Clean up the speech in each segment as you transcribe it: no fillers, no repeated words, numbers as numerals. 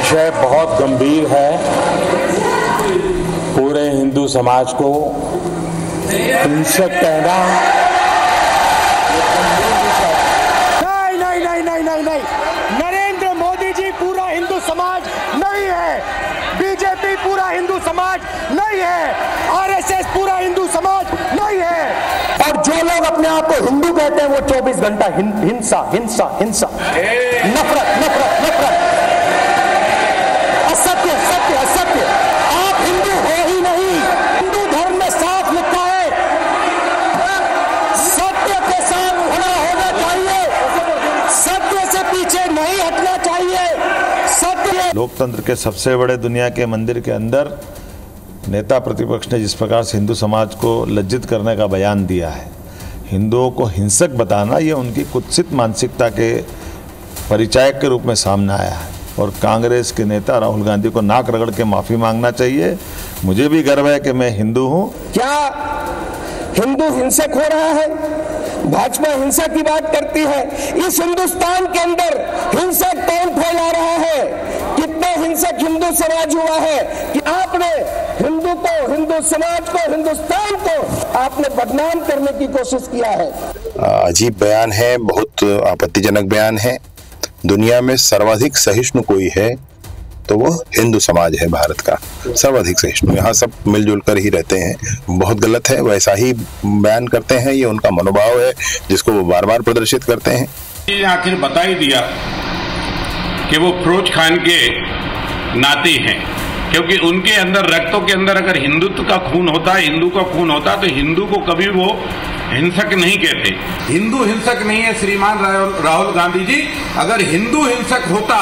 विषय बहुत गंभीर है। पूरे हिंदू समाज को हिंसक कहना नहीं, नरेंद्र मोदी जी पूरा हिंदू समाज नहीं है, बीजेपी पूरा हिंदू समाज नहीं है, आरएसएस पूरा हिंदू समाज नहीं है। और जो लोग अपने आप को हिंदू कहते हैं वो 24 घंटा हिंसा हिंसा हिंसा, नफरत नफरत नफरत, असत्य सत्य असत्य। आप हिंदू हो ही नहीं। हिंदू धर्म में साफ लिखा है, सत्य के साथ खड़ा होना चाहिए, सत्य से पीछे नहीं हटना चाहिए। सत्य लोकतंत्र के सबसे बड़े दुनिया के मंदिर के अंदर नेता प्रतिपक्ष ने जिस प्रकार से हिंदू समाज को लज्जित करने का बयान दिया है, हिंदुओं को हिंसक बताना, ये उनकी कुत्सित मानसिकता के परिचायक के रूप में सामने आया है। और कांग्रेस के नेता राहुल गांधी को नाक रगड़ के माफ़ी मांगना चाहिए। मुझे भी गर्व है कि मैं हिंदू हूँ। क्या हिंदू हिंसक हो रहा है? भाजपा हिंसा की बात करती है। इस हिंदुस्तान के अंदर हिंसा कौन फैला रहा है? कितने हिंसक हिंदू समाज हुआ है कि आपने हिंदू को, हिंदू समाज को, हिंदुस्तान को आपने बदनाम करने की कोशिश किया है। अजीब बयान है, बहुत आपत्तिजनक बयान है। दुनिया में सर्वाधिक सहिष्णु कोई है तो वो हिंदू समाज है, भारत का सर्वाधिक सहिष्णु। यहाँ सब मिलजुल कर ही रहते हैं। बहुत गलत है, वैसा ही बयान करते हैं। ये उनका मनोभाव है जिसको वो बार बार प्रदर्शित करते हैं। आखिर बता ही दिया कि वो फिरोज खान के नाती हैं, क्योंकि उनके अंदर रक्तों के अंदर अगर हिंदुत्व का खून होता, हिंदू का खून होता, तो हिंदू को कभी वो हिंसक नहीं कहते। हिंदू हिंसक नहीं है श्रीमान राहुल गांधी जी। अगर हिंदू हिंसक होता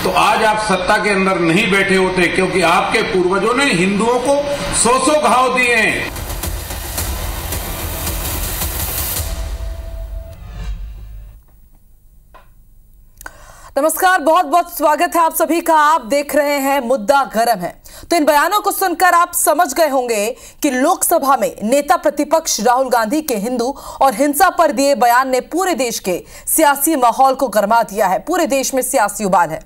तो आज आप सत्ता के अंदर नहीं बैठे होते, क्योंकि आपके पूर्वजों ने हिंदुओं को सौ घाव दिए हैं। नमस्कार, बहुत बहुत स्वागत है आप सभी का। आप देख रहे हैं मुद्दा गरम है। तो इन बयानों को सुनकर आप समझ गए होंगे कि लोकसभा में नेता प्रतिपक्ष राहुल गांधी के हिंदू और हिंसा पर दिए बयान ने पूरे देश के सियासी माहौल को गरमा दिया है। पूरे देश में सियासी उबाल है।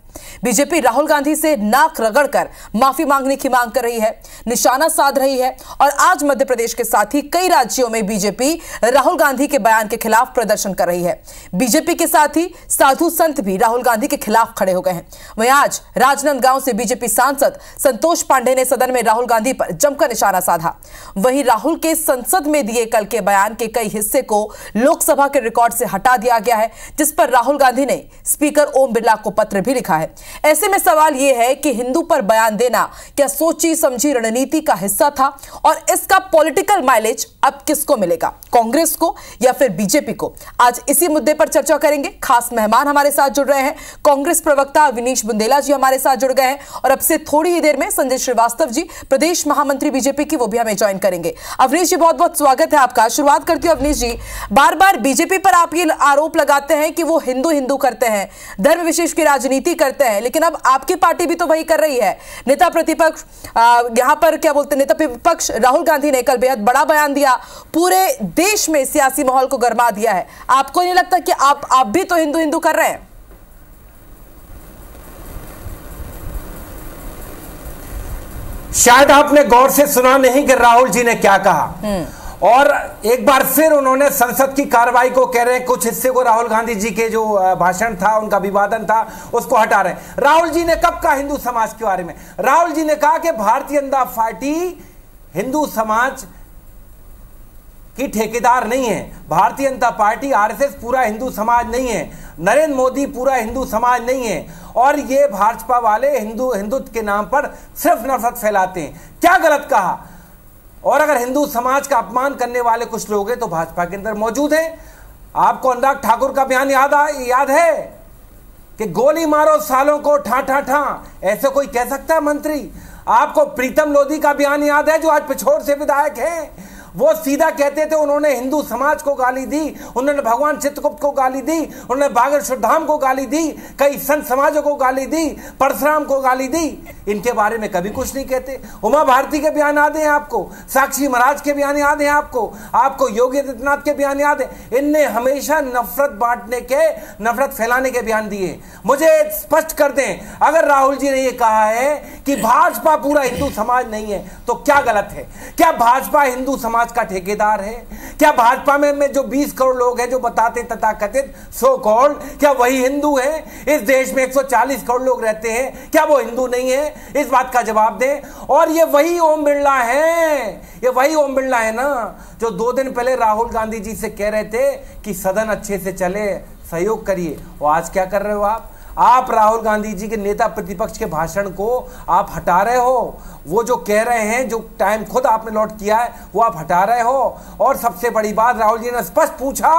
बीजेपी राहुल गांधी से नाक रगड़कर माफी मांगने की मांग कर रही है, निशाना साध रही है। और आज मध्य प्रदेश के साथ ही कई राज्यों में बीजेपी राहुल गांधी के बयान के खिलाफ प्रदर्शन कर रही है। बीजेपी के साथ ही साधु संत भी राहुल गांधी के खिलाफ खड़े हो गए हैं। वहीं आज राजनांदगांव से बीजेपी सांसद संतोष पांडे ने सदन में राहुल गांधी पर जमकर निशाना साधा। वहीं राहुल के संसद में दिए कल के बयान के कई हिस्से को लोकसभा के रिकॉर्ड से हटा दिया गया है, जिस पर राहुल गांधी ने स्पीकर ओम बिरला को पत्र भी लिखा है। ऐसे में सवाल यह है कि हिंदू पर बयान देना क्या सोची समझी रणनीति का हिस्सा था, और इसका पॉलिटिकल माइलेज अब किसको मिलेगा, कांग्रेस को या फिर बीजेपी को? आज इसी मुद्दे पर चर्चा करेंगे। खास मेहमान हमारे साथ जुड़ रहे हैं। कांग्रेस प्रवक्ता अविनीश बुंदेला जी हमारे साथ जुड़ गए हैं, और अब से थोड़ी ही देर में संजय श्रीवास्तव जी, प्रदेश महामंत्री बीजेपी की, वो भी हमें ज्वाइन करेंगे। अवनीश जी, बहुत बहुत स्वागत है आपका। शुरुआत करती हूं अवनीश जी, बार बार बीजेपी पर आप ये आरोप लगाते हैं कि वो हिंदू हिंदू करते हैं, धर्म विशेष की राजनीति करते हैं, लेकिन अब आपकी पार्टी भी तो वही कर रही है। नेता प्रतिपक्ष यहां पर क्या बोलते हैं, नेता प्रतिपक्ष राहुल गांधी ने कल बेहद बड़ा बयान दिया, पूरे देश में सियासी माहौल को गरमा दिया है। आपको नहीं लगता कि आप भी तो हिंदू हिंदू कर रहे हैं? शायद आपने गौर से सुना नहीं कि राहुल जी ने क्या कहा, और एक बार फिर उन्होंने संसद की कार्रवाई को कह रहे हैं, कुछ हिस्से को राहुल गांधी जी के जो भाषण था, उनका विवादन था, उसको हटा रहे हैं। राहुल जी ने कब कहा हिंदू समाज के बारे में? राहुल जी ने कहा कि भारतीय जनता पार्टी हिंदू समाज की ठेकेदार नहीं है, भारतीय जनता पार्टी आरएसएस पूरा हिंदू समाज नहीं है, नरेंद्र मोदी पूरा हिंदू समाज नहीं है, और ये भाजपा वाले हिंदुत्व के नाम पर सिर्फ नफरत फैलाते हैं। क्या गलत कहा? और अगर हिंदू समाज का अपमान करने वाले कुछ लोग हैं तो भाजपा के अंदर मौजूद हैं। आपको अनुराग ठाकुर का बयान याद है कि गोली मारो सालों को ठा ठा ठा, ऐसे कोई कह सकता है मंत्री? आपको प्रीतम लोधी का बयान याद है, जो आज पिछोर से विधायक हैं, वो सीधा कहते थे, उन्होंने हिंदू समाज को गाली दी, उन्होंने भगवान चित्रगुप्त को गाली दी, उन्होंने बागर शुद्धाम को गाली दी, कई संत समाजों को गाली दी, परशुराम को गाली दी। इनके बारे में कभी कुछ नहीं कहते। उमा भारती के बयान याद हैं आपको, साक्षी महाराज के बयान याद हैं आपको योगी आदित्यनाथ के बयान याद है। इनने हमेशा नफरत बांटने के, नफरत फैलाने के बयान दिए। मुझे स्पष्ट कर दें, अगर राहुल जी ने यह कहा है कि भाजपा पूरा हिंदू समाज नहीं है तो क्या गलत है? क्या भाजपा हिंदू समाज का ठेकेदार है? क्या भाजपा में जो 20 करोड़ लोग हैं जो बताते तथाकथित सो कॉल्ड, क्या वही हिंदू है? इस देश में 140 करोड़ लोग रहते हैं, क्या वो हिंदू नहीं है? इस बात का जवाब दें। और ये वही ओम बिरला है, ये वही ओम बिरला है ना जो 2 दिन पहले राहुल गांधी जी से कह रहे थे कि सदन अच्छे से चले, सहयोग करिए। और आज क्या कर रहे हो आप राहुल गांधी जी के नेता प्रतिपक्ष के भाषण को आप हटा रहे हो। वो जो कह रहे हैं, जो टाइम खुद आपने लॉट किया है, वो आप हटा रहे हो। और सबसे बड़ी बात, राहुल जी ने स्पष्ट पूछा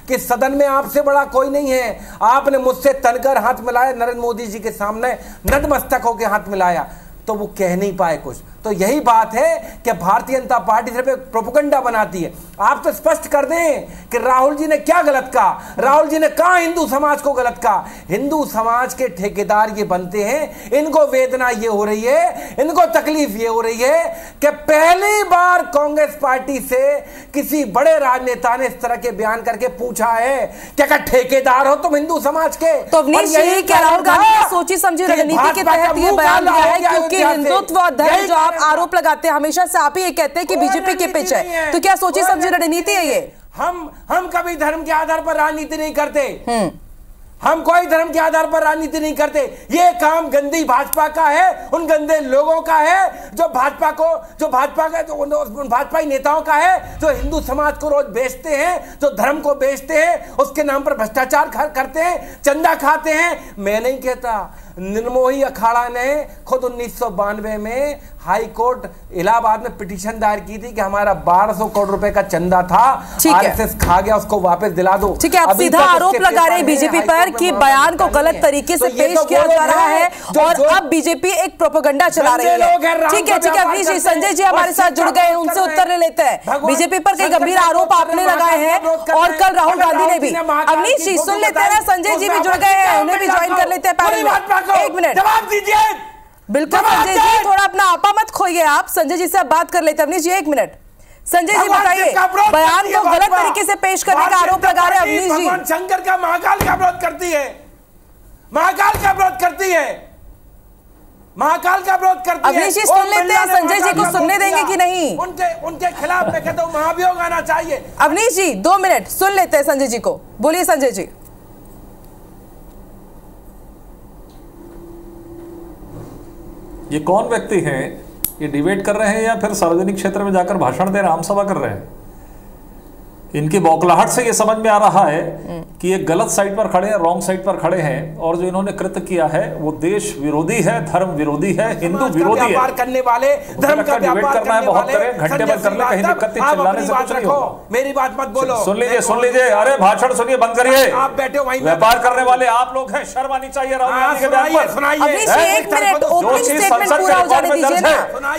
कि सदन में आपसे बड़ा कोई नहीं है। आपने मुझसे तनकर हाथ मिलाया, नरेंद्र मोदी जी के सामने नतमस्तक होकर हाथ मिलाया, तो वो कह नहीं पाए कुछ। तो यही बात है कि भारतीय जनता पार्टी सिर्फ एक प्रोपेगेंडा बनाती है। आप तो स्पष्ट कर दें कि राहुल जी ने क्या गलत कहा। राहुल जी ने कहा हिंदू समाज को गलत कहा। हिंदू समाज के ठेकेदार ये बनते हैं, इनको वेदना ये हो रही है, इनको तकलीफ ये हो रही है कि पहली बार कांग्रेस पार्टी से किसी बड़े राजनेता ने इस तरह के बयान करके पूछा है कि अगर ठेकेदार हो तुम हिंदू समाज के। तो अवनीश जी, क्या राहुल गांधी ने सोची समझी रणनीति के तहत ये बयान दिया है? क्योंकि हिंदुत्व और धर्म जो आप आरोप लगाते हैं, हमेशा से आप ही ये कहते हैं कि बीजेपी की पिच है, तो क्या सोची समझी रणनीति है ये? हम कभी धर्म के आधार पर राजनीति नहीं करते। हम कोई धर्म के आधार पर राजनीति नहीं करते। ये काम गंदी भाजपा का है, उन गंदे लोगों का है जो भाजपाई नेताओं का है, जो हिंदू समाज को रोज बेचते हैं, जो धर्म को बेचते हैं, उसके नाम पर भ्रष्टाचार करते हैं, चंदा खाते हैं। मैं नहीं कहता, निर्मोही अखाड़ा ने खुद 1992 में हाई कोर्ट इलाहाबाद में पिटीशन दायर की थी कि हमारा 1200 करोड़ रुपए का चंदा था, आरएसएस खा गया, उसको वापस दिला दो। ठीक है, आप सीधा आरोप लगा रहे हैं बीजेपी पर कि बयान को गलत तरीके से पेश किया जा रहा है और अब बीजेपी एक प्रोपेगेंडा चला रही है। ठीक है अवनीश जी, संजय जी हमारे साथ जुड़ गए हैं, उनसे उत्तर ले लेते हैं। बीजेपी पर कई गंभीर आरोप आपने लगाए हैं और कल राहुल गांधी ने भी। अवनीश जी सुन लेते हैं ना, संजय जी भी जुड़ गए हैं, उन्हें भी ज्वाइन कर लेते हैं पैनल में। एक मिनट, जवाब दीजिए। बिल्कुल संजय जी, थोड़ा अपना आपा मत खोइए आप। संजय जी से आप बात कर लेते हैं। अवनीश जी एक मिनट, संजय जी बताइए, बयान को गलत तरीके से पेश करने का आरोप लगा रहे हैं अवनीश जी। भगवान शंकर का महाकाल का विरोध करती है, महाकाल का विरोध करती है, महाकाल का विरोध करती है। अवनीश जी सुन लेते हैं, संजय जी को सुनने देंगे कि नहीं? उनके खिलाफ मैं कहता हूं महाभियोग आना चाहिए। अवनीश जी 2 मिनट सुन लेते हैं संजय जी को, बोलिए संजय जी। ये कौन व्यक्ति हैं? ये डिबेट कर रहे हैं या फिर सार्वजनिक क्षेत्र में जाकर भाषण दे रहे हैं, आम सभा कर रहे हैं? इनकी बौखलाहट से ये समझ में आ रहा है कि ये गलत साइड पर खड़े हैं, रॉन्ग साइड पर खड़े हैं, और जो इन्होंने कृत्य किया है वो देश विरोधी है, धर्म विरोधी है, हिंदू विरोधी है। व्यापार करने वाले, धर्म का व्यापार करना है, बहुत करें, घंटे भर कर ले, कहीं दिक्कत नहीं, चिल्लाने से कुछ नहीं होगा। मेरी बात मत बोलो, सुन लीजिए। अरे भाषण सुनिए, बंद करिए। आप बैठे वहीं, व्यापार करने वाले आप लोग हैं, शर्म आनी चाहिए राहुल गांधी के बयान पर। एक मिनट, ओपनिंग स्टेटमेंट पूरा हो जाने दीजिए ना,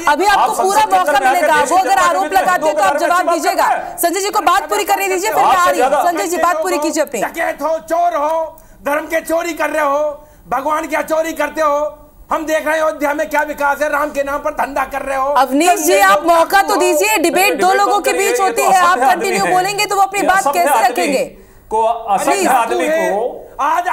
अभी आपको पूरा मौका मिलेगा। वो अगर आरोप लगाते हो तो आप जवाब दीजिएगा। संजय जी को बात पूरी करने दीजिए, फिर मैं आ रही हूं। संजय जी बात पूरी कीजिए अपनी। डकैत हो, चोर हो, धर्म के चोरी कर रहे हो, भगवान क्या चोरी करते हो। हम देख रहे हैं अयोध्या में क्या विकास है, राम के नाम पर धंधा कर रहे हो। अवनीश जी आप मौका तो दीजिए, डिबेट 2 लोगों के बीच होती है, आप कंटिन्यू बोलेंगे तो वो अपनी बात कैसे रखेंगे? को असभ्य आदमी को आज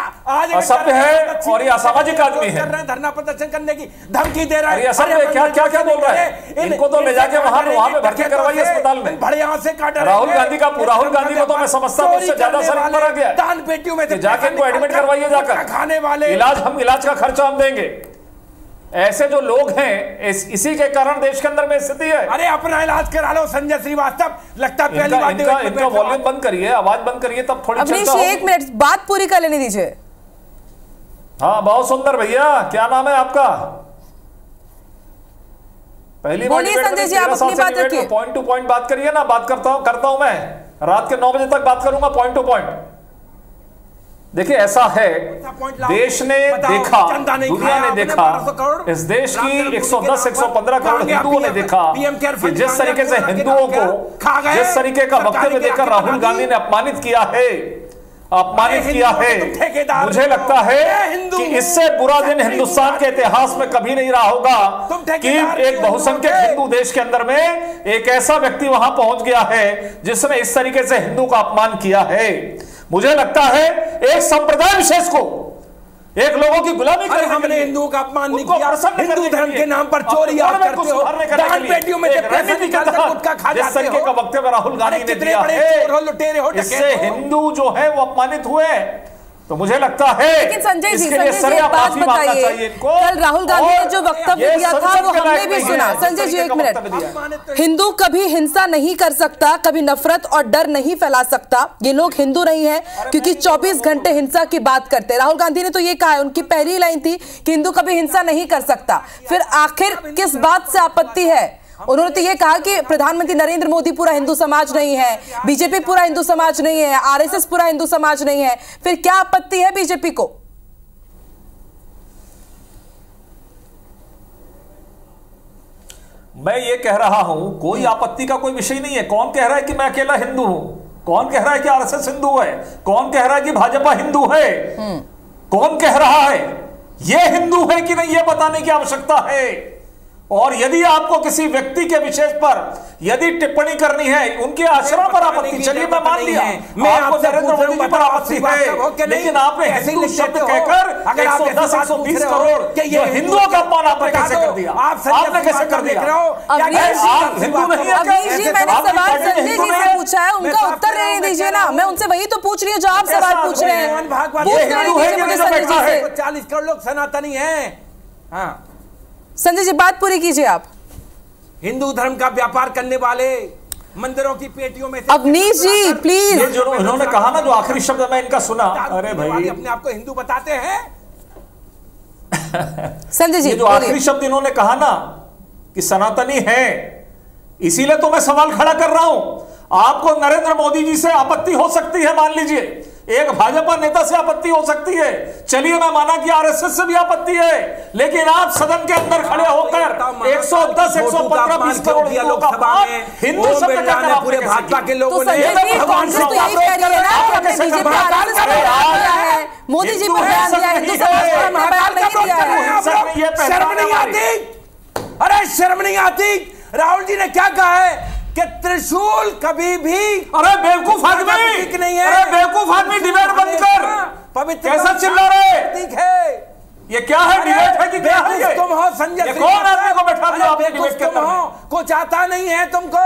असभ्य है और ये असामाजिक आदमी है, धरना प्रदर्शन करने की धमकी दे रहा है। असभ्य क्या बोल रहा है? इनको तो ले जाके वहां पे भर्ती करवाइए अस्पताल में। बड़े यहाँ से काट राहुल गांधी को तो मैं समझता हूं उससे ज्यादा शर्म आ गया। दान पेटियों में जाके इनको एडमिट करवाइए, जाकर खाने वाले इलाज का खर्चा हम देंगे। ऐसे जो लोग हैं, इसी के कारण देश के अंदर में स्थिति है। अरे अपना इलाज करा लो संजय श्रीवास्तव, लगता है पहली बात। इनका वॉल्यूम बंद करिए, आवाज बंद करिए, तब थोड़ी अवनीश जी 1 मिनट बात पूरी कर लेने दीजिए। हाँ बहुत सुंदर भैया, क्या नाम है आपका? पहली बोलिए संजय जी, आप अपनी बात रखिए। पॉइंट टू पॉइंट बात करिए ना, बात करता हूं मैं रात के 9 बजे तक बात करूंगा, पॉइंट टू पॉइंट। देखिए ऐसा है, देश ने देखा, दुनिया ने देखा, इस देश की 110-115 करोड़ हिंदुओं ने देखा कि जिस तरीके से हिंदुओं को जिस तरीके का वक्तव्य देकर राहुल गांधी ने अपमानित किया है, मुझे लगता है कि इससे बुरा दिन हिंदुस्तान के इतिहास में कभी नहीं रहा होगा कि एक बहुसंख्यक हिंदू देश के अंदर में एक ऐसा व्यक्ति वहां पहुंच गया है जिसने इस तरीके से हिंदू का अपमान किया है। मुझे लगता है एक संप्रदाय विशेष को, एक लोगों की गुलामी करने हमने हिंदुओं का अपमान नहीं किया, हिंदू धर्म के नाम पर चोरी आप करते हो, दान पेटियों में जब पैसे निकालकर गुटखा खा जाते हो। का वक्तव्य राहुल गांधी ने दिया है, इससे हिंदू जो है वो अपमानित हुए। तो मुझे लगता है, लेकिन संजय जी एक बात बताइए, कल राहुल गांधी ने जो वक्तव्य दिया था वो हमने भी सुना। संजय जी एक मिनट, हिंदू कभी हिंसा नहीं कर सकता, कभी नफरत और डर नहीं फैला सकता, ये लोग हिंदू नहीं है क्योंकि 24 घंटे हिंसा की बात करते हैं। राहुल गांधी ने तो ये कहा है, उनकी पहली लाइन थी कि हिंदू कभी हिंसा नहीं कर सकता। फिर आखिर किस बात से आपत्ति है? उन्होंने तो ये कहा कि प्रधानमंत्री नरेंद्र मोदी पूरा हिंदू समाज नहीं है, बीजेपी पूरा हिंदू समाज नहीं है, आरएसएस पूरा हिंदू समाज नहीं है, फिर क्या आपत्ति है बीजेपी को? मैं ये कह रहा हूं, कोई आपत्ति का कोई विषय नहीं है। कौन कह रहा है कि मैं अकेला हिंदू हूं? कौन कह रहा है कि आरएसएस हिंदू है? कौन कह रहा है कि भाजपा हिंदू है? कौन कह रहा है ये हिंदू है कि नहीं, ये बताने की आवश्यकता है। और यदि आपको किसी व्यक्ति के विशेष पर यदि टिप्पणी करनी है, उनके आचरण पर आपत्ति, चलिए मैं मान लिया, आपको नरेंद्र मोदी जी पर आपत्ति है, लेकिन आपने हिंदू शब्द कहकर 110-120 करोड़ ये हिंदुओं का अपमान आपने कैसे कर दिया? आपने कैसे कर दिया? आप हिंदू नहीं है? मैंने सवाल संजय जी से पूछा है, उनका उत्तर रहने दीजिए ना, मैं उनसे वही तो पूछ रही हूँ जो आप सवाल पूछ रहे हैं। 40 करोड़ लोग सनातनी है। हाँ संजय जी बात पूरी कीजिए आप। हिंदू धर्म का व्यापार करने वाले मंदिरों की पेटियों में से अवनीश जी प्लीज, ये जो इन्होंने कहा ना, जो आखिरी शब्द मैं इनका सुना, अरे भाई अपने आप को हिंदू बताते हैं। संजय जी ये जो आखिरी शब्द इन्होंने कहा ना कि सनातनी है, इसीलिए तो मैं सवाल खड़ा कर रहा हूं। आपको नरेंद्र मोदी जी से आपत्ति हो सकती है, मान लीजिए, एक भाजपा नेता से आपत्ति हो सकती है, चलिए मैं माना कि आरएसएस से भी आपत्ति है, लेकिन आप सदन के अंदर खड़े होकर 110-115-20 करोड़ हिंदुओं का अपमान हिंदू शब्द कहकर पूरे भाजपा के लोगों ने मोदी जी पर बयान दिया, हिंदू समाज पर बयान नहीं दिया है। शर्म नहीं आती? अरे शर्म नहीं आती? राहुल जी ने क्या कहा है कि त्रिशूल कभी भी, अरे बेवकूफ आदमी नहीं है, अरे बेवकूफ आदमी, डिबेट बंद कर, पवित्र कैसा चिल्ला रहे? ठीक है, ये क्या है? डिबेट है कि क्या है? ये तुम हो संजय, कौन आदमी को बैठा दिया आपने डिबेट के अंदर? कुछ आता नहीं है तुमको।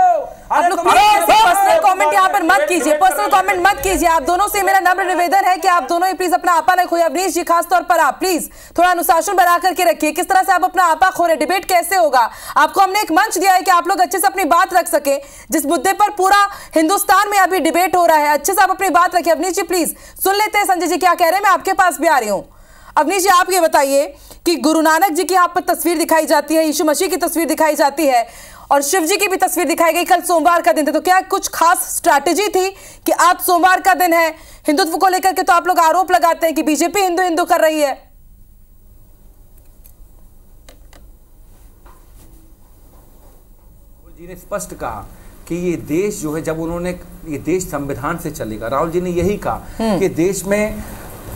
पर्सनल कमेंट यहाँ पर मत कीजिए, पर्सनल कमेंट मत कीजिए। आप दोनों से मेरा नम्र निवेदन है कि आप दोनों ही प्लीज अपना आपा न खोइए। अवनीश जी खास तौर पर आप प्लीज थोड़ा अनुशासन बना करके रखिए। किस तरह से आप अपना आपा खो रहे? डिबेट कैसे होगा? आपको हमने एक मंच दिया है कि आप लोग अच्छे से अपनी बात रख सके, जिस मुद्दे पर पूरा हिंदुस्तान में अभी डिबेट हो रहा है, अच्छे से आप अपनी बात रखिए। अवनीश जी प्लीज सुन लेते हैं संजय जी क्या कह रहे हैं, मैं आपके पास भी आ रही हूँ। अवनीश जी आप ये बताइए कि गुरु नानक जी की यहाँ पर तस्वीर दिखाई जाती है, यीशु मसीह की तस्वीर दिखाई जाती है और शिव जी की भी तस्वीर दिखाई गई। कल सोमवार का दिन था, तो क्या कुछ खास स्ट्रैटेजी थी कि आज सोमवार का दिन है? हिंदुत्व को लेकर के तो आप लोग आरोप लगाते हैं कि बीजेपी हिंदू हिंदू कर रही है। राहुल जी ने स्पष्ट कहा कि ये देश जो है, जब उन्होंने ये देश संविधान से चलेगा, राहुल जी ने यही कहा कि देश में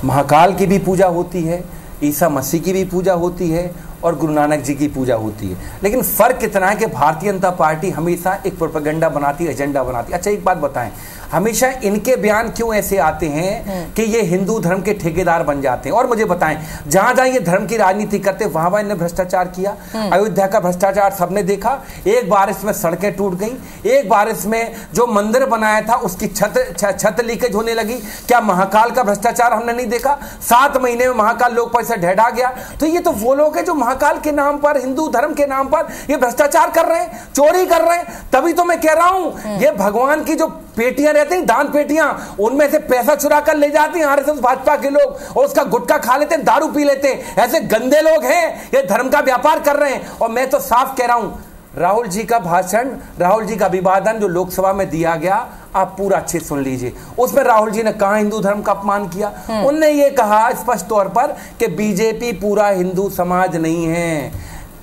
महाकाल की भी पूजा होती है, ईसा मसीह की भी पूजा होती है और गुरु नानक जी की पूजा होती है। लेकिन फर्क इतना है कि भारतीय जनता पार्टी हमेशा एक प्रोपेगेंडा बनाती है, एजेंडा बनाती है। अच्छा एक बात बताएं, हमेशा इनके बयान क्यों ऐसे आते हैं कि ये हिंदू धर्म के ठेकेदार बन जाते हैं? और मुझे बताएं, जहां जहां ये धर्म की राजनीति करते वहां वहां इन्होंने भ्रष्टाचार किया। अयोध्या का भ्रष्टाचार सबने देखा, एक बारिश में सड़कें टूट गई, एक बारिश में जो मंदिर बनाया था उसकी छत लीकेज होने लगी। क्या महाकाल का भ्रष्टाचार हमने नहीं देखा? 7 महीने में महाकाल लोक पैसा ढेढ़ा गया। तो ये तो वो लोग हैं जो महाकाल के नाम पर, हिंदू धर्म के नाम पर ये भ्रष्टाचार कर रहे हैं, चोरी कर रहे हैं। तभी तो मैं कह रहा हूं, ये भगवान की जो पेटियां रहती हैं, दान पेटियां, उनमें से पैसा चुरा कर ले जाती हैं आरएसएस भाजपा के लोग और उसका गुटखा खा लेते हैं, दारू पी लेते हैं। ऐसे गंदे लोग हैं, ये धर्म का व्यापार कर रहे हैं। और मैं तो साफ कह रहा हूं, राहुल जी का भाषण, राहुल जी का अभिवादन जो लोकसभा में दिया गया, आप पूरा अच्छे सुन लीजिए। उसमें राहुल जी ने कहा हिंदू धर्म का अपमान किया। उनने ये कहा स्पष्ट तौर पर कि बीजेपी पूरा हिंदू समाज नहीं है,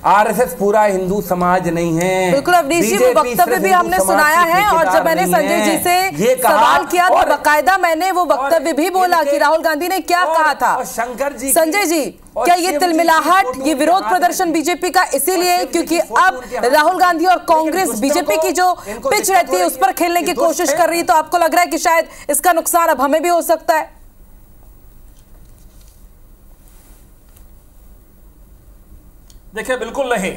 आरएसएस पूरा हिंदू समाज नहीं है। बिल्कुल अवनीश जी, वो वक्तव्य भी हमने सुनाया है और जब मैंने संजय जी से सवाल किया तो बाकायदा मैंने वो वक्तव्य भी बोला कि राहुल गांधी ने क्या कहा था। शंकर जी, संजय जी, क्या ये तिलमिलाहट, ये विरोध प्रदर्शन बीजेपी का इसीलिए क्योंकि अब राहुल गांधी और कांग्रेस बीजेपी की जो पिच रहती है उस पर खेलने की कोशिश कर रही है, तो आपको लग रहा है कि शायद इसका नुकसान अब हमें भी हो सकता है? देखिए बिल्कुल नहीं।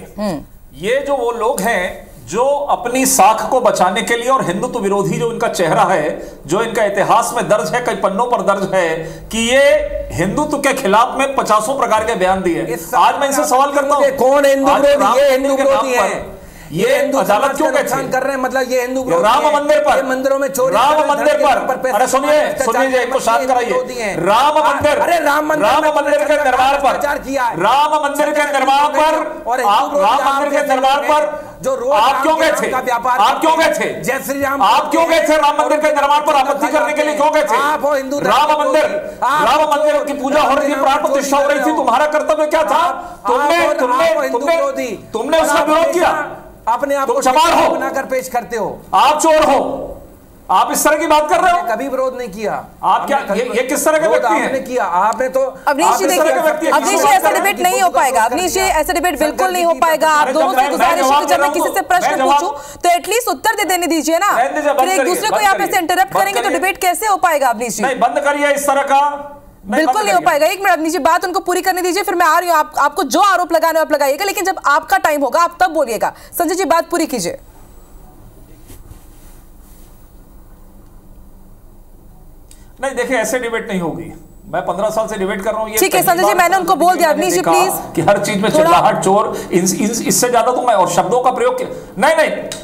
ये जो वो लोग हैं जो अपनी साख को बचाने के लिए और हिंदुत्व विरोधी जो इनका चेहरा है, जो इनका इतिहास में दर्ज है, कई पन्नों पर दर्ज है कि ये हिंदुत्व के खिलाफ में 50 प्रकार के बयान दिए। आज मैं इनसे सवाल करता हूं, कौन है हिंदू विरोधी? ये हिंदू विरोधी है। ये अदालत क्यों गए कर रहे हैं? मतलब ये हिंदू राम मंदिर पर, मंदिरों में चोरी, राम मंदिर पर, अरे सुनिए इनको शांत कराइए। राम मंदिर, अरे राम मंदिर के निर्माण पर, राम मंदिर के निर्माण पर, राम मंदिर के निर्माण पर जो आप क्यों गए थे? आप क्यों गए थे? जय श्री राम, आप क्यों गए थे? राम मंदिर के निर्माण पर आपत्ति करने के लिए क्यों गए थे? राम मंदिर की पूजा हो रही थी, प्राण प्रतिष्ठा हो रही थी, तुम्हारा कर्तव्य क्या था? तुमने उसका विरोध किया, अपने आप को चमार हो बनाकर पेश करते हो, आप चोर हो, आप इस तरह की बात कर रहे हो। कभी विरोध नहीं किया। आप क्या ये किस तरह के व्यक्ति हैं? किया आपने तो। अवनीश जी देखिए, अवनीश जी ऐसा डिबेट नहीं हो पाएगा। अवनीश जी ऐसा डिबेट बिल्कुल नहीं हो पाएगा। आप दोनों से गुजारिश है कि जब मैं किसी से प्रश्न पूछूं तो एटलीस्ट उत्तर दे देने दीजिए ना। फिर एक दूसरे को आप ऐसे इंटरप्ट करेंगे तो डिबेट कैसे हो पाएगा? अवनीश जी नहीं, बंद करिए इस तरह का, बिल्कुल नहीं हो पाएगा। एक मिनट अवनीश जी, बात उनको पूरी करने दीजिए, फिर मैं आ रही हूँ। आपको जो आरोप लगाने आप लगाइएगा, लेकिन जब आपका टाइम होगा आप तब बोलिएगा। संजय जी बात पूरी कीजिए। नहीं देखिए, ऐसे डिबेट नहीं होगी। मैं 15 साल से डिबेट कर रहा हूँ। ठीक है संजय जी, मैंने उनको बोल दिया। अवनीश जी प्लीज, कि हर चीज में चिल्लाहट, चोर, इससे ज्यादा तो मैं और शब्दों का प्रयोग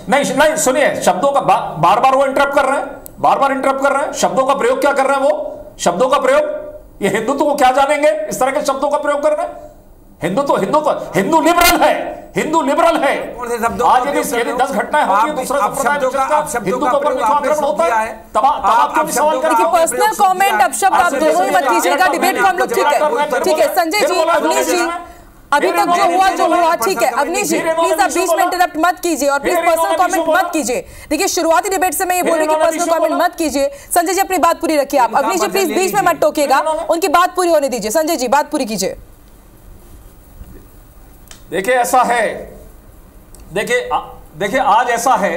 नहीं सुनिए, शब्दों का बार बार वो इंटरप्ट कर रहे हैं, बार बार इंटरप्ट कर रहे हैं। शब्दों का प्रयोग क्या कर रहे हैं वो? शब्दों का प्रयोग, ये हिंदुत्व को क्या जानेंगे इस तरह के शब्दों का प्रयोग कर रहे हैं? हिंदू लिबरल है, हिंदू लिबरल है। आज यदि 10 घटनाएं होती है दूसरा हिंदू के ऊपर आक्रमण होता है, तब आप क्यों सवाल करेंगे? पर्सनल कमेंट अब शब्द आप दोनों ही मत कीजिएगा, डिबेट को हम लोग ठीक है। संजय जी, अवनीश जी, अभी तक जो हुआ ठीक है। अवनीश जी प्लीज आप बीच में इंटरप्ट मत कीजिए और प्लीज पर्सनल कमेंट मत कीजिए। देखिए शुरुआती डिबेट से मैं ये बोल रही हूँ कि पर्सनल कमेंट मत कीजिए। संजय जी अपनी बात पूरी रखिए आप। अवनीश जी प्लीज बीच में मत टोकिएगा, उनकी बात पूरी होने दीजिए। संजय जी बात पूरी कीजिए। देखिए ऐसा है, देखिए आज ऐसा है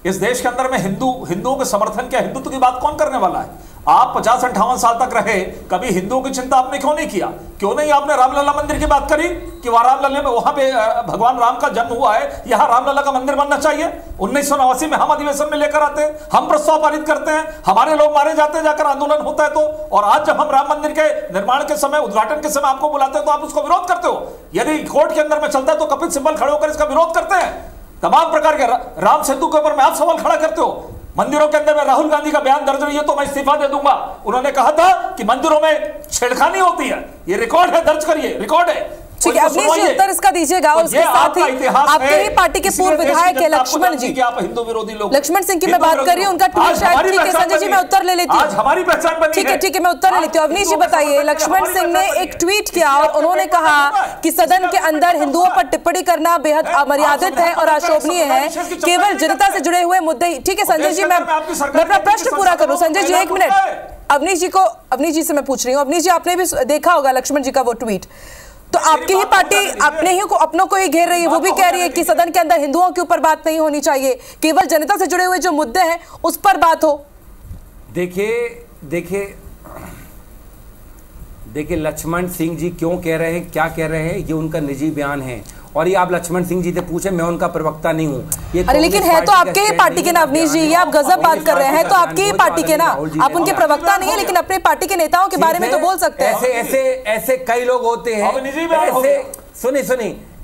इस देश के अंदर में हिंदुओं के समर्थन क्या, हिंदुत्व की बात कौन करने वाला है? आप 50-58 साल तक रहे, कभी हिंदुओं की चिंता आपने क्यों नहीं किया? क्यों नहीं आपने रामलला मंदिर की बात करी कि रामलला में वहां पे भगवान राम का जन्म हुआ है, यहां रामलला का मंदिर बनना चाहिए? 1989 में हम अधिवेशन में लेकर आते हैं, हम प्रस्ताव पारित करते हैं, हमारे लोग मारे जाते हैं, जाकर आंदोलन होता है तो। और आज जब हम राम मंदिर के निर्माण के समय, उद्घाटन के समय आपको बुलाते हैं तो आप उसको विरोध करते हो। यदि कोर्ट के अंदर में चलता है तो कपिल सिब्बल खड़े होकर इसका विरोध करते हैं। तमाम प्रकार के राम सेतु के ऊपर में आप सवाल खड़ा करते हो। मंदिरों के अंदर में राहुल गांधी का बयान दर्ज नहीं है तो मैं इस्तीफा दे दूंगा। उन्होंने कहा था कि मंदिरों में छेड़खानी होती है, ये रिकॉर्ड है, दर्ज करिए, रिकॉर्ड है। ठीक है, अवनीश जी उत्तर इसका दीजिएगा। और उसके साथ ही आपके ही पार्टी के पूर्व विधायक है लक्ष्मण जी, आप हिंदू विरोधी लोग, लक्ष्मण सिंह की मैं बात कर रही हूँ, उनका ट्वीट शायद ठीक है। संजय जी मैं उत्तर ले लेती हूँ, हमारी पहचान बनी है। ठीक है मैं उत्तर ले लेती हूँ। अवनीश जी बताइए, लक्ष्मण सिंह ने एक ट्वीट किया और उन्होंने कहा कि सदन के अंदर हिंदुओं पर टिप्पणी करना बेहद अमर्यादित है और अशोभनीय है, केवल जनता से जुड़े हुए मुद्दे। ठीक है संजय जी, मैं अपना प्रश्न पूरा करूँ। संजय जी एक मिनट, अवनीश जी से मैं पूछ रही हूँ। अवनीश जी आपने भी देखा होगा लक्ष्मण जी का वो ट्वीट, तो आपकी ही पार्टी अपनों को ही घेर रही है, वो भी कह रही है कि सदन के अंदर हिंदुओं के ऊपर बात नहीं होनी चाहिए, केवल जनता से जुड़े हुए जो मुद्दे हैं उस पर बात हो। देखिए लक्ष्मण सिंह जी क्यों कह रहे हैं, क्या कह रहे हैं, ये उनका निजी बयान है। और ये आप लक्ष्मण सिंह जी से पूछे, मैं उनका प्रवक्ता नहीं हूँ। अरे लेकिन है तो आपके ही पार्टी के ना अवनीश जी, ये आप गजब बात कर रहे हैं, तो आपके ही पार्टी के ना, आप उनके प्रवक्ता नहीं है लेकिन अपने पार्टी के नेताओं के बारे में तो बोल सकते हैं। ऐसे कई लोग होते हैं, सुनी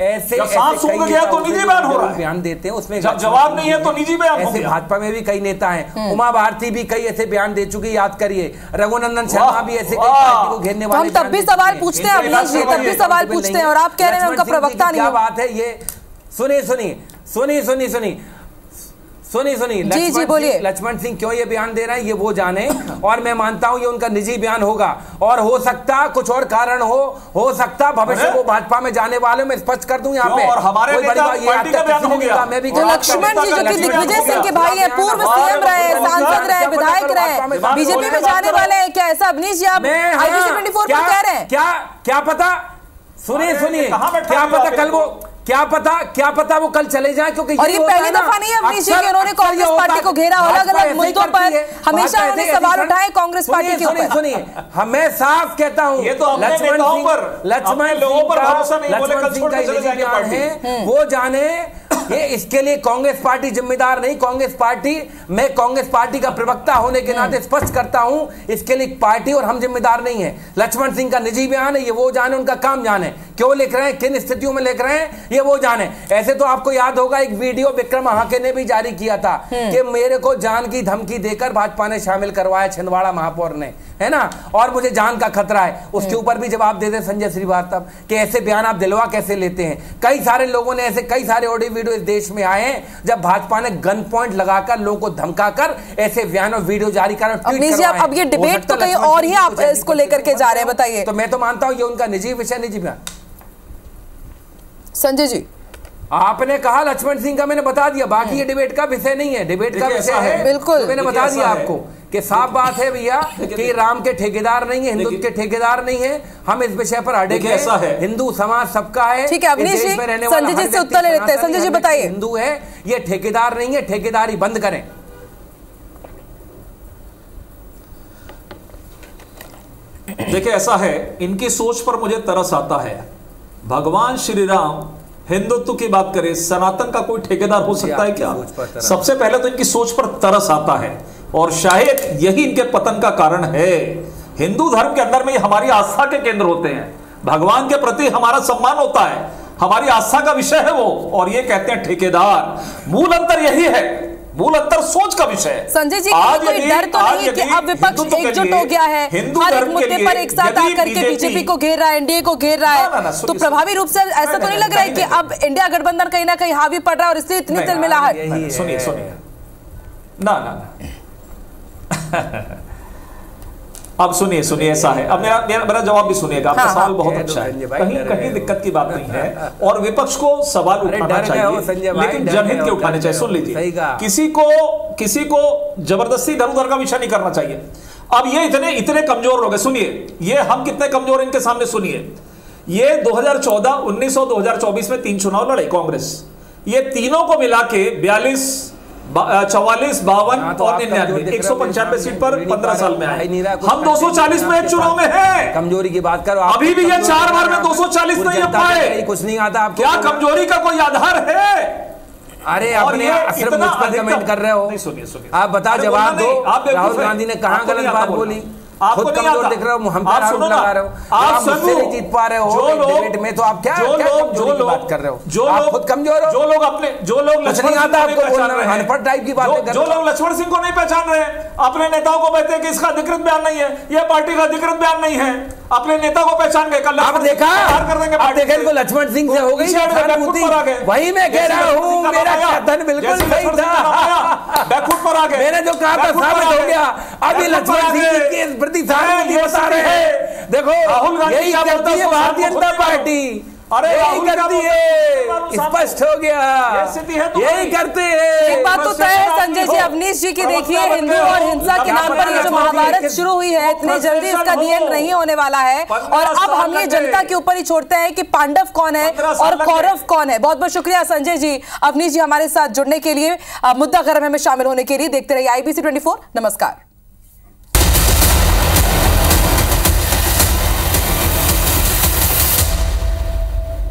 ऐसे सांस सूख गया तो निजी बयान हो रहा है, बयान देते हैं, उसमें जवाब नहीं है तो निजी बयान हो गया। भाजपा में भी कई नेता हैं, उमा भारती भी कई ऐसे बयान दे चुकी, याद करिए। रघुनंदन शर्मा भी ऐसे कई पार्टी को घेरने वाले। हम तब भी सवाल पूछते हैं अवनीश जी, तब भी सवाल पूछते हैं और आप कह रहे हैं उनका प्रवक्ता नहीं है। क्या बात है ये? सुनिए जी बोलिए। लक्ष्मण सिंह क्यों ये बयान दे रहे हैं ये वो जाने, और मैं मानता हूं ये उनका निजी बयान होगा, और हो सकता कुछ और कारण हो सकता भविष्य वो भाजपा में जाने वाले, मैं स्पष्ट कर दूं यहाँ पे। और हमारे नेता पार्टी का बयान हो गया। मैं भी लक्ष्मण जी जो कि दिग्विजय सिंह के भाई हैं, पूर्व सीएम रहे, सांसद रहे, विधायक रहे, बीजेपी में जाने वाले हैं, क्या ऐसा अवनीश जी आप IBC 24 पर कह रहे हैं? क्या पता, सुनिए क्या पता वो कल चले जाए, क्योंकि और ये पहली दफा नहीं है अवनीश जी कि उन्होंने कांग्रेस पार्टी को घेरा, अलग अलग मुद्दों पर हमेशा उन्होंने सवाल उठाए कांग्रेस पार्टी के ऊपर। सुनिए मैं साफ कहता हूं, ये तो लक्ष्मण सिंह है वो जाने, ये इसके लिए कांग्रेस पार्टी जिम्मेदार नहीं। मैं कांग्रेस पार्टी का प्रवक्ता होने के नाते स्पष्ट करता हूं, इसके लिए पार्टी और हम जिम्मेदार नहीं है। लक्ष्मण सिंह का निजी बयान है, ये वो जाने, उनका काम जाने, क्यों लिख रहे हैं, किन स्थितियों में लिख रहे हैं, ये वो जाने। ऐसे तो आपको याद होगा एक वीडियो विक्रम हाके ने भी जारी किया था कि मेरे को जान की धमकी देकर भाजपा ने शामिल करवाया छिंदवाड़ा महापौर ने, है ना, और मुझे जान का खतरा है। उसके ऊपर भी जवाब दे दे संजय श्रीवास्तव कि ऐसे बयान आप दिलवा कैसे लेते हैं। कई सारे लोगों ने ऐसे कई सारे ऑडियो वीडियो इस देश में आए हैं जब भाजपा ने गन पॉइंट लगाकर लोगों को धमकाकर ऐसे बयान और वीडियो जारी कर। अब ये डिबेट तो कहीं और ही आप इसको लेकर के जा रहे हैं, बताइए। तो मैं तो मानता हूं ये उनका निजी विषय, निजी बयान। संजय जी आपने कहा लक्ष्मण सिंह का, मैंने बता दिया, बाकी ये डिबेट का विषय नहीं है, डिबेट का विषय है बिल्कुल, तो मैंने बता दिया आपको कि साफ बात है भैया कि राम के ठेकेदार नहीं है, हिंदुत्व के ठेकेदार नहीं है। हम इस विषय पर अड़े हैं, हिंदू समाज सबका है। ठीक है अवनीश जी, संजय जी से उत्तर ले लेते हैं। संजय जी बताइए। हिंदू है, ये ठेकेदार नहीं है, ठेकेदारी बंद करें। देखिए ऐसा है, इनकी सोच पर मुझे तरस आता है। भगवान श्री राम हिंदुत्व की बात करें, सनातन का कोई ठेकेदार हो सकता है क्या? सबसे पहले तो इनकी सोच पर तरस आता है, और शायद यही इनके पतन का कारण है। हिंदू धर्म के अंदर में हमारी आस्था के केंद्र होते हैं, भगवान के प्रति हमारा सम्मान होता है, हमारी आस्था का विषय है वो, और ये कहते हैं ठेकेदार। मूल अंतर यही है, मूल अंतर सोच का विषय है। संजय जी कोई डर तो नहीं है कि अब विपक्ष एकजुट हो गया है, हर एक मुद्दे पर एक साथ आकर के बीजेपी को घेर रहा है, एनडीए को घेर रहा है, तो प्रभावी रूप से ऐसा तो नहीं लग रहा है कि अब इंडिया गठबंधन कहीं ना कहीं हावी पड़ रहा है और इसलिए इतनी तिलमिलाहट? सुनिए ना अब सुनिए ऐसा है। अब मेरा जवाब भी सुनिएगा, आपका सवाल बहुत अच्छा है, कहीं दिक्कत की बात नहीं है, और विपक्ष को सवाल उठाना चाहिए, लेकिन जनहित के उठाने चाहिए। सुन लीजिए, किसी को जबरदस्ती इधर उधर का विषय नहीं करना चाहिए। अब ये इतने कमजोर लोग हैं, सुनिए ये हम कितने कमजोर इनके सामने सुनिए। ये 2014, 19 और 2024 में 3 चुनाव लड़े कांग्रेस, ये तीनों को मिला के 42, 44, 52 और 99, 195 सीट पर 15 साल में आए। हम 240 में चुनाव में हैं। कमजोरी की बात करो, अभी भी ये 4 बार में 240 नहीं पाए, कुछ नहीं आता आपको। क्या कमजोरी का कोई आधार है? अरे अपने सिर्फ मुझ पर कमेंट कर रहे हो। सुनिए आप बता, जवाब दो। राहुल गांधी ने कहां गलत बात बोली? आपको खुद कमजोर दिख रहे हो, हम पर आरोप लगा रहे हो, आप मुझसे नहीं जीत पा रहे हो डिबेट में, तो आप क्या कमजोरी की बात कर रहे हो? आप खुद कमजोर हो। जो लोग लक्ष्मण आता आपको बोलना है, अनपढ़ टाइप की बातें कर, जो लोग लक्ष्मण सिंह को नहीं पहचान रहे हैं, अपने नेताओं को कहते हैं कि इसका अधिकृत बयान नहीं है, यह पार्टी का अधिकृत बयान नहीं है, अपने नेता को पहचान गए। कल आप देखा, कर देंगे, आप देखें इनको लक्ष्मण सिंह से हो गई, वही मैं कह रहा हूँ, मेरा कथन बिल्कुल सही था, बैकफुट पर आ गए, मैंने जो कहा था साबित हो गया। अभी लक्ष्मण सिंह के प्रति बता रहे हैं, देखो यही करती है भारतीय जनता पार्टी, यही करती है, स्पष्ट हो गया, यही करते हैं। एक बात तो तय है संजय जी, अवनीश जी की देखिए, हिंदू और हिंसा के नाम पर ये जो महाभारत शुरू हुई है, इतनी जल्दी इसका नियम नहीं होने वाला है, और अब हम ये जनता के ऊपर ही छोड़ते हैं कि पांडव कौन है और कौरव कौन है। बहुत बहुत शुक्रिया संजय जी, अवनीश जी हमारे साथ जुड़ने के लिए, मुद्दा गर्म में शामिल होने के लिए। देखते रहिए IBC 24। नमस्कार।